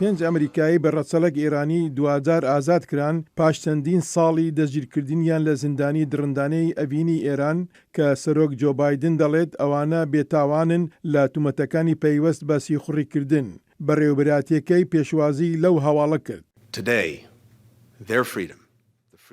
5 ئەمریکایی بە ڕەچەڵەک ئێرانی 2000 ئازاد کران پاش چەندین ساڵی دەستگیرکردنیان لە زیندانی درڕندانەی ئەڤینی ئێران کە سەرۆک جۆ بایدن دەڵێت ئەوانە بێتاوانن لە تومەتەکانی پەیوەست بە سیخوڕیکردن. بەڕێوەبراتیەکەی پێشوازی لەو هەواڵە کرد.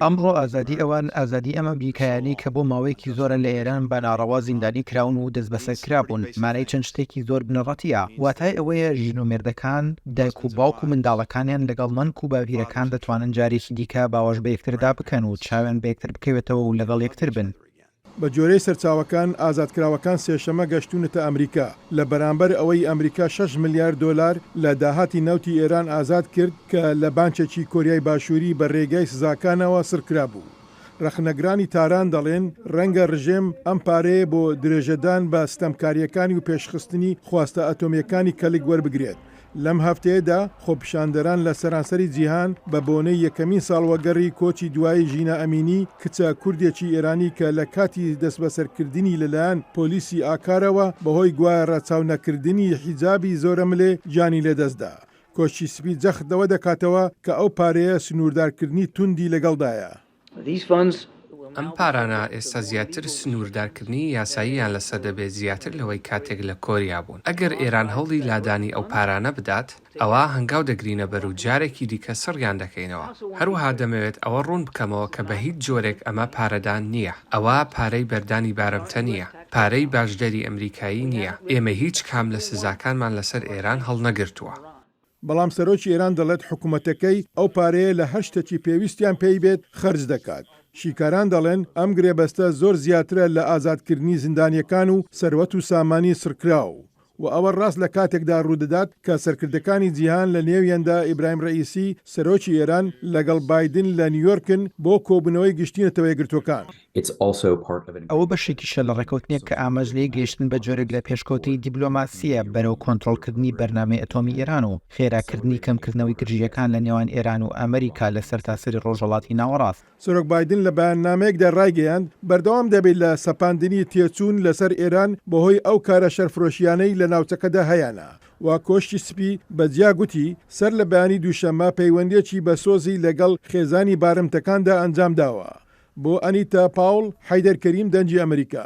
ئەمڕۆ ئازادی ئەوان ئازادی ئەمە بیکایانی کە بۆ ماوەیەکی زۆرە لە ئێران بە ناڕەوا زیندانی کراون و دەست بەسەر کرابوون مانای چەند شتێکی زۆر بنەڕەتیە واتای ئەوەیە ژن و مێردەکان دایک و باوک و منداڵەکانیان لەگەڵ مەنک و باپیرەکان دەتوانن جارێکی دیکە باوەش بە یەکتردا بکەن و چاوێن بە یەکتر بکەوێتەوە و لەگەڵ یەکتر بن. بە جۆرەی سەرچاوەکان ئازادکراوەکان سێشەمە گەشتونەتە ئەمریکا لە بەرامبەر ئەوەی ئەمریکا 6 ملیارد دلار لە داهاتی نەوتی ئێران ئازاد کرد کە لە بانکێکی کۆریای باشووری بە ڕێگای سزاکانەوە سڕکرا بوو. ڕەخنەگرانی تاران دەڵێن ڕەنگە ڕژێم ئەم پارەیە بۆ درێژەدان بە ستەمکاریەکانی و پێشخستنی خواستە ئەتۆمیەکانی کەلک وەربگرێت. لەم هەفتەیەدا خۆپیشاندەران لە سەرانسەری جیهان بە بۆنەی یەکەمین ساڵوەگەڕی کۆچی دوایی ژینە ئەمینی کچە کوردێکی ئێرانی کە لە کاتی دەست بەسەرکردنی لەلایەن پۆلیسی ئاکارەوە بەهۆی گوایە ڕەچاونەکردنی حیجابی زۆرە ملێ جانی لەدەستدا. کۆچی سپی جەختەوە دەکاتەوە کە ئەو پارەیە سنووردارکردنی توندی لەگەڵدایە. ئەم پارانە ئێستا زیاتر سنووردارکردنی یاساییان لەسەر دەبێت زیاتر لەوەی کاتێک لە کۆریا بوون. ئەگەر ئێران هەوڵی لادانی ئەو پارانە بدات، ئەوە هەنگاو دەگرینە بەر و جارێکی دیکە سڕیان دەکەینەوە. هەروها دەمەوێت ئەوە ڕوون بکەمەوە کە بە هیچ جۆرێک ئەمە پارەدان نییە. ئەوە پارەی بەردانی بارەمتە نییە. پارەی باشدەری ئەمریکایی نییە. ئێمە هیچ کام لە سزاکانمان لەسەر ئێران هەڵنەگرتووە. بەڵام سەرۆکی ئێران دەڵێت حکوومەتەکەی ئەو پارەیە لە هەر شتێکی پێویستیان پێی بێت خەرج دەکات. شیکاران دەڵێن ئەم گرێبەستە زۆر زیاترە لە ئازادکردنی زیندانیەکان و سەروەت و سامانی سڕکراو. و ئەوە ڕاست لە کاتێکدا ڕوودەدات کە سەرکردەکانی جیهان لە نێویاندا ئیبراهیم ڕئیسی سەرۆکی ئێران لەگەڵ بایدن لە نیویۆرکن بۆ کۆبنەوەی گشتینەتەوە یەکگرتوەکان. ئەوە بەشێکیشە لە ڕێکەوتنێک کە ئاماژەی گەیشتن بە جۆرێک لە پێشکەوتی دیبلۆماسیە بەرەو کۆنتڕۆڵکردنی بەرنامەی ئەتۆمی ئێران و خێراکردنی کەمکردنەوەی گرژیەکان لە نێوان ئێران و ئەمریکا لە سەرتاسەری ڕۆژهەڵاتی ناوەڕاست. سەرۆک بایدن لە بەیاننامەیەکدا ڕایگەیاند بەردەوام دەبێت لە سەپاندنی تێچوون لەسەر ئێران بەهۆی ئەو کارە شەرفرۆشیانەی لە ناوچەکەدا هەیەە. و کۆشتی سپی بەجیا گوتی سەر لە بەیانی دووشەممە پەیوەندێکی بەسۆزی لەگەڵ خێزانی بارمتەکاندا ئەنجام داوە. بۆ ئەنیتا پاوڵ حەیدەر کەریم دەنجی ئەمریکا.